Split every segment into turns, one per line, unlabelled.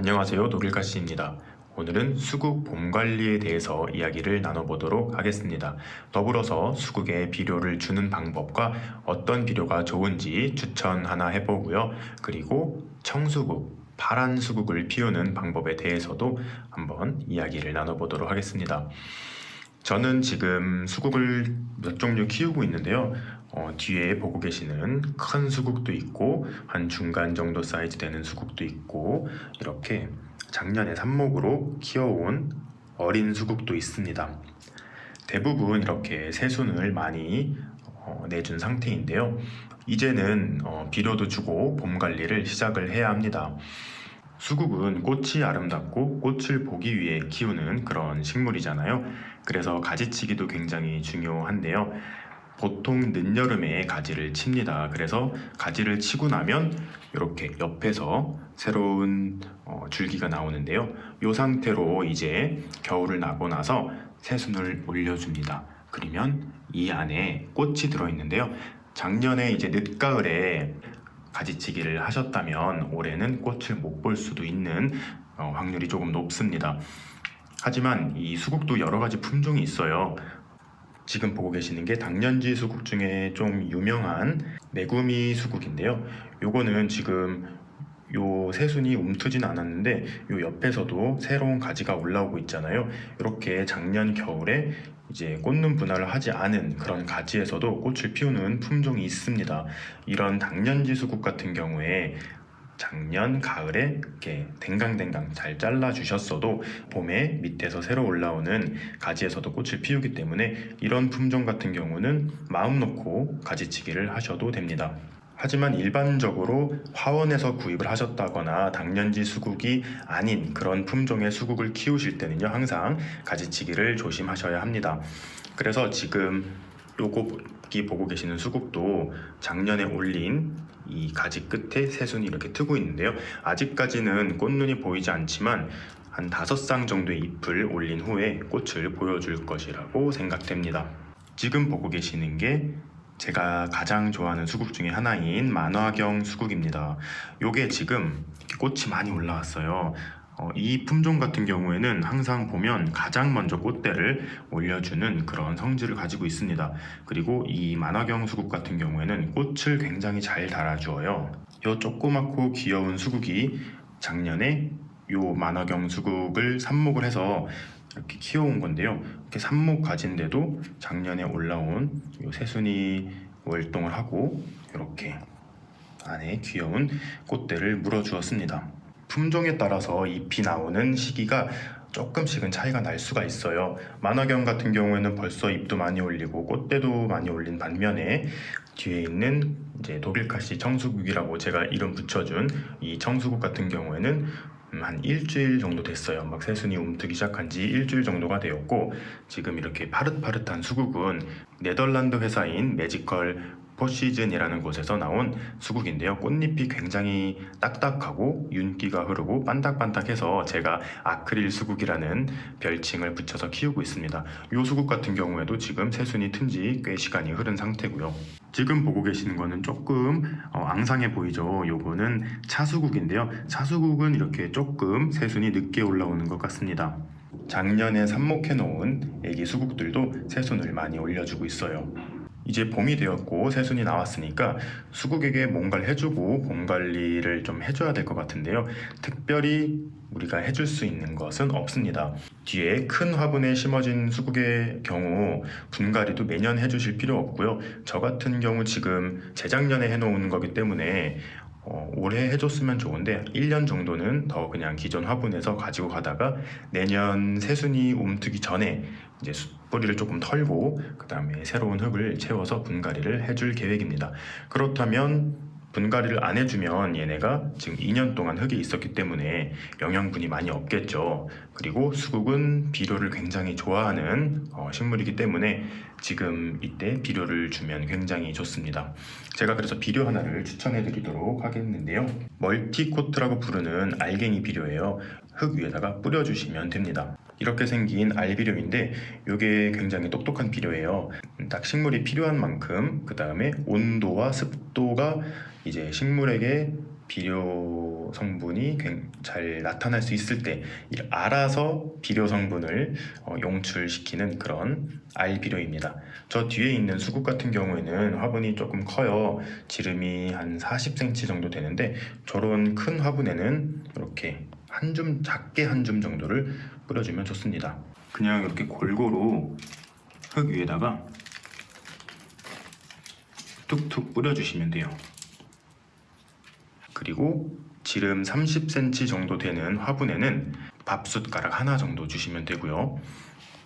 안녕하세요, 독일가씨입니다. 오늘은 수국 봄 관리에 대해서 이야기를 나눠보도록 하겠습니다. 더불어서 수국에 비료를 주는 방법과 어떤 비료가 좋은지 추천 하나 해보고요. 그리고 청수국, 파란 수국을 피우는 방법에 대해서도 한번 이야기를 나눠보도록 하겠습니다. 저는 지금 수국을 몇 종류 키우고 있는데요. 뒤에 보고 계시는 큰 수국도 있고 한 중간 정도 사이즈 되는 수국도 있고 이렇게 작년에 삽목으로 키워온 어린 수국도 있습니다. 대부분 이렇게 새순을 많이 내준 상태인데요. 이제는 비료도 주고 봄 관리를 시작을 해야 합니다. 수국은 꽃이 아름답고 꽃을 보기 위해 키우는 그런 식물이잖아요. 그래서 가지치기도 굉장히 중요한데요. 보통 늦여름에 가지를 칩니다. 그래서 가지를 치고 나면 이렇게 옆에서 새로운 줄기가 나오는데요. 이 상태로 이제 겨울을 나고 나서 새순을 올려줍니다. 그러면 이 안에 꽃이 들어있는데요. 작년에 이제 늦가을에 가지치기를 하셨다면 올해는 꽃을 못 볼 수도 있는 확률이 조금 높습니다. 하지만 이 수국도 여러 가지 품종이 있어요. 지금 보고 계시는 게 당년지 수국 중에 좀 유명한 메구미 수국인데요. 요거는 지금 요 새순이 움트진 않았는데 요 옆에서도 새로운 가지가 올라오고 있잖아요. 이렇게 작년 겨울에 이제 꽃눈 분할을 하지 않은 그런 가지에서도 꽃을 피우는 품종이 있습니다. 이런 당년지 수국 같은 경우에 작년 가을에 이렇게 댕강댕강 잘 잘라 주셨어도 봄에 밑에서 새로 올라오는 가지에서도 꽃을 피우기 때문에 이런 품종 같은 경우는 마음 놓고 가지치기를 하셔도 됩니다. 하지만 일반적으로 화원에서 구입을 하셨다거나 당년지 수국이 아닌 그런 품종의 수국을 키우실 때는요, 항상 가지치기를 조심하셔야 합니다. 그래서 지금 여기 보고 계시는 수국도 작년에 올린 이 가지 끝에 새순이 이렇게 트고 있는데요. 아직까지는 꽃눈이 보이지 않지만 한 5쌍 정도의 잎을 올린 후에 꽃을 보여줄 것이라고 생각됩니다. 지금 보고 계시는 게 제가 가장 좋아하는 수국 중에 하나인 만화경 수국입니다. 요게 지금 꽃이 많이 올라왔어요. 이 품종 같은 경우에는 항상 보면 가장 먼저 꽃대를 올려주는 그런 성질을 가지고 있습니다. 그리고 이 만화경 수국 같은 경우에는 꽃을 굉장히 잘 달아주어요. 요 조그맣고 귀여운 수국이 작년에 요 만화경 수국을 삽목을 해서 이렇게 키워온 건데요. 이렇게 삽목 가지인데도 작년에 올라온 요 새순이 월동을 하고 이렇게 안에 귀여운 꽃대를 물어주었습니다. 품종에 따라서 잎이 나오는 시기가 조금씩은 차이가 날 수가 있어요. 만화경 같은 경우에는 벌써 잎도 많이 올리고 꽃대도 많이 올린 반면에 뒤에 있는 이제 독일카시 청수국이라고 제가 이름 붙여준 이 청수국 같은 경우에는 한 일주일 정도 됐어요. 막 새순이 움트기 시작한 지 일주일 정도가 되었고, 지금 이렇게 파릇파릇한 수국은 네덜란드 회사인 매지컬 포시즌이라는 곳에서 나온 수국인데요. 꽃잎이 굉장히 딱딱하고 윤기가 흐르고 반딱반딱해서 제가 아크릴 수국이라는 별칭을 붙여서 키우고 있습니다. 이 수국 같은 경우에도 지금 새순이 튼 지 꽤 시간이 흐른 상태고요. 지금 보고 계시는 거는 조금 앙상해 보이죠. 요거는 차수국인데요. 차수국은 이렇게 조금 새순이 늦게 올라오는 것 같습니다. 작년에 삽목해 놓은 애기 수국들도 새순을 많이 올려주고 있어요. 이제 봄이 되었고 새순이 나왔으니까 수국에게 뭔가를 해주고 봄 관리를 좀 해줘야 될 것 같은데요. 특별히 우리가 해줄 수 있는 것은 없습니다. 뒤에 큰 화분에 심어진 수국의 경우 분갈이도 매년 해주실 필요 없고요. 저 같은 경우 지금 재작년에 해놓은 거기 때문에 올해 해줬으면 좋은데 1년 정도는 더 그냥 기존 화분에서 가지고 가다가 내년 새순이 움트기 전에 이제 뿌리를 조금 털고 그 다음에 새로운 흙을 채워서 분갈이를 해줄 계획입니다. 그렇다면 분갈이를 안 해주면 얘네가 지금 2년 동안 흙에 있었기 때문에 영양분이 많이 없겠죠. 그리고 수국은 비료를 굉장히 좋아하는 식물이기 때문에 지금 이때 비료를 주면 굉장히 좋습니다. 제가 그래서 비료 하나를 추천해 드리도록 하겠는데요. 멀티코트라고 부르는 알갱이 비료예요. 흙 위에다가 뿌려주시면 됩니다. 이렇게 생긴 알비료인데 이게 굉장히 똑똑한 비료예요. 딱 식물이 필요한 만큼 그 다음에 온도와 습도가 이제 식물에게 비료 성분이 잘 나타날 수 있을 때 알아서 비료 성분을 용출시키는 그런 알 비료입니다. 저 뒤에 있는 수국 같은 경우에는 화분이 조금 커요. 지름이 한 40cm 정도 되는데 저런 큰 화분에는 이렇게 작게 한 줌 정도를 뿌려주면 좋습니다. 그냥 이렇게 골고루 흙 위에다가 툭툭 뿌려주시면 돼요. 그리고 지름 30cm 정도 되는 화분에는 밥숟가락 하나 정도 주시면 되고요.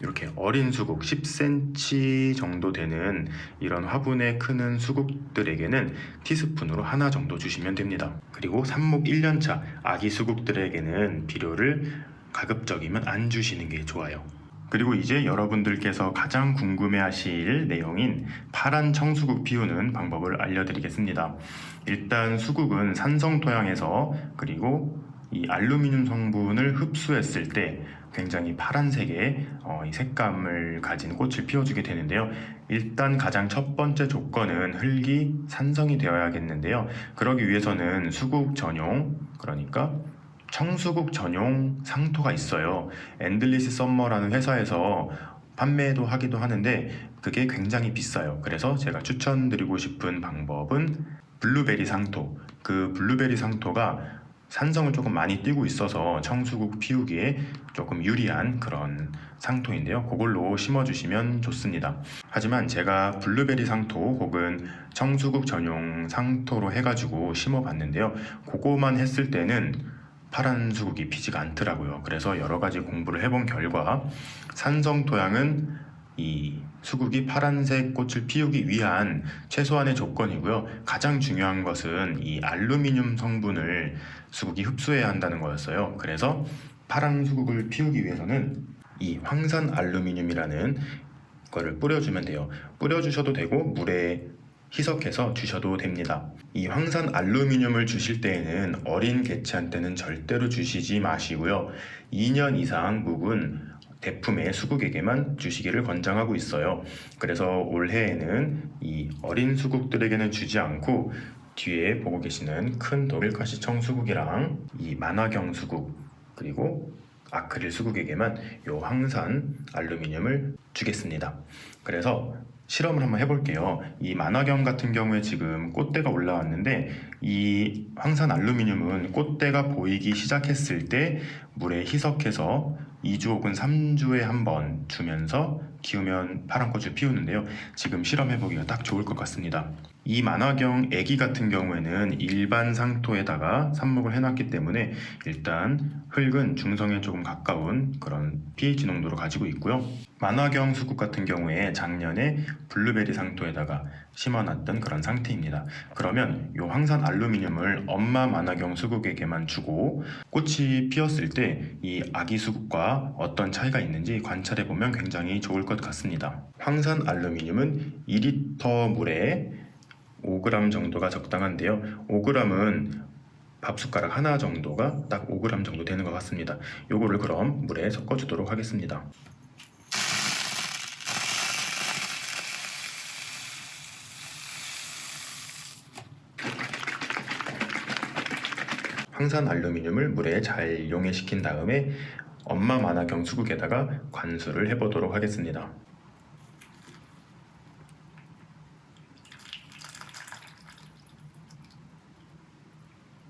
이렇게 어린 수국 10cm 정도 되는 이런 화분에 크는 수국들에게는 티스푼으로 하나 정도 주시면 됩니다. 그리고 삽목 1년차 아기 수국들에게는 비료를 가급적이면 안 주시는 게 좋아요. 그리고 이제 여러분들께서 가장 궁금해하실 내용인 파란 청수국 피우는 방법을 알려드리겠습니다. 일단 수국은 산성 토양에서 그리고 이 알루미늄 성분을 흡수했을 때 굉장히 파란색의 이 색감을 가진 꽃을 피워주게 되는데요. 일단 가장 첫 번째 조건은 흙이 산성이 되어야겠는데요. 그러기 위해서는 수국 전용, 그러니까 청수국 전용 상토가 있어요. 엔들리스 썸머라는 회사에서 판매도 하기도 하는데 그게 굉장히 비싸요. 그래서 제가 추천드리고 싶은 방법은 블루베리 상토. 그 블루베리 상토가 산성을 조금 많이 띠고 있어서 청수국 피우기에 조금 유리한 그런 상토인데요. 그걸로 심어주시면 좋습니다. 하지만 제가 블루베리 상토 혹은 청수국 전용 상토로 해가지고 심어봤는데요. 그거만 했을 때는 파란 수국이 피지가 않더라고요. 그래서 여러 가지 공부를 해본 결과 산성 토양은 이 수국이 파란색 꽃을 피우기 위한 최소한의 조건이고요. 가장 중요한 것은 이 알루미늄 성분을 수국이 흡수해야 한다는 거였어요. 그래서 파란 수국을 피우기 위해서는 이 황산 알루미늄이라는 거를 뿌려주면 돼요. 뿌려주셔도 되고 물에 희석해서 주셔도 됩니다. 이 황산 알루미늄을 주실 때에는 어린 개체한테는 절대로 주시지 마시고요. 2년 이상 묵은 대품의 수국에게만 주시기를 권장하고 있어요. 그래서 올해에는 이 어린 수국들에게는 주지 않고 뒤에 보고 계시는 큰 독일가시 청수국이랑 이 만화경 수국 그리고 아크릴 수국에게만 이 황산 알루미늄을 주겠습니다. 그래서 실험을 한번 해볼게요. 이 만화경 같은 경우에 지금 꽃대가 올라왔는데 이 황산 알루미늄은 꽃대가 보이기 시작했을 때 물에 희석해서 2주 혹은 3주에 한 번 주면서 키우면 파란 꽃을 피우는데요. 지금 실험해보기가 딱 좋을 것 같습니다. 이 만화경 애기 같은 경우에는 일반 상토에다가 삽목을 해놨기 때문에 일단 흙은 중성에 조금 가까운 그런 pH 농도를 가지고 있고요. 만화경 수국 같은 경우에 작년에 블루베리 상토에다가 심어놨던 그런 상태입니다. 그러면 이 황산 알루미늄을 엄마 만화경 수국에게만 주고 꽃이 피었을 때 이 아기 수국과 어떤 차이가 있는지 관찰해보면 굉장히 좋을 것 같습니다. 황산 알루미늄은 2리터 물에 5g 정도가 적당한데요. 5g은 밥숟가락 하나 정도가 딱 5g 정도 되는 것 같습니다. 요거를 그럼 물에 섞어주도록 하겠습니다. 황산 알루미늄을 물에 잘 용해시킨 다음에 엄마 만화경 수국에다가 관수를 해보도록 하겠습니다.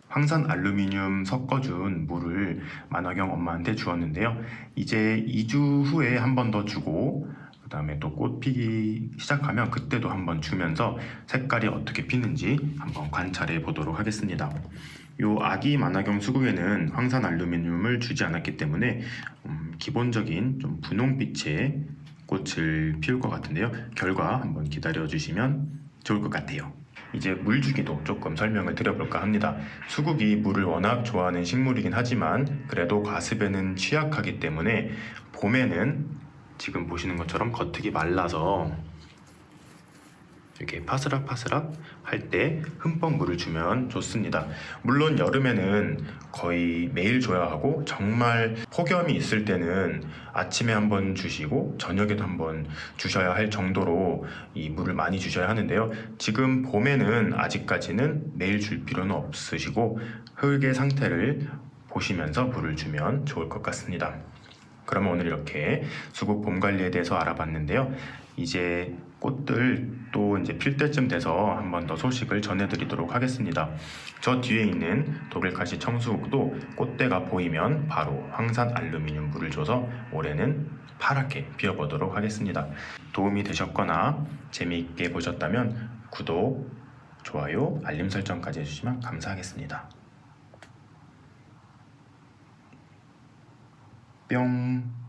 황산 알루미늄 섞어준 물을 만화경 엄마한테 주었는데요. 이제 2주 후에 한 번 더 주고 그 다음에 또 꽃 피기 시작하면 그때도 한번 주면서 색깔이 어떻게 피는지 한번 관찰해 보도록 하겠습니다. 요 아기 만화경 수국에는 황산 알루미늄을 주지 않았기 때문에 기본적인 좀 분홍빛의 꽃을 피울 것 같은데요. 결과 한번 기다려 주시면 좋을 것 같아요. 이제 물 주기도 조금 설명을 드려볼까 합니다. 수국이 물을 워낙 좋아하는 식물이긴 하지만 그래도 과습에는 취약하기 때문에 봄에는 지금 보시는 것처럼 겉흙이 말라서 이렇게 파스락파스락 할 때 흠뻑 물을 주면 좋습니다. 물론 여름에는 거의 매일 줘야 하고, 정말 폭염이 있을 때는 아침에 한번 주시고 저녁에도 한번 주셔야 할 정도로 이 물을 많이 주셔야 하는데요. 지금 봄에는 아직까지는 매일 줄 필요는 없으시고 흙의 상태를 보시면서 물을 주면 좋을 것 같습니다. 그러면 오늘 이렇게 수국 봄 관리에 대해서 알아봤는데요. 이제 꽃들 또 이제 필 때쯤 돼서 한 번 더 소식을 전해드리도록 하겠습니다. 저 뒤에 있는 독일카시 청수국도 꽃대가 보이면 바로 황산 알루미늄 물을 줘서 올해는 파랗게 피워보도록 하겠습니다. 도움이 되셨거나 재미있게 보셨다면 구독, 좋아요, 알림 설정까지 해주시면 감사하겠습니다. 뿅.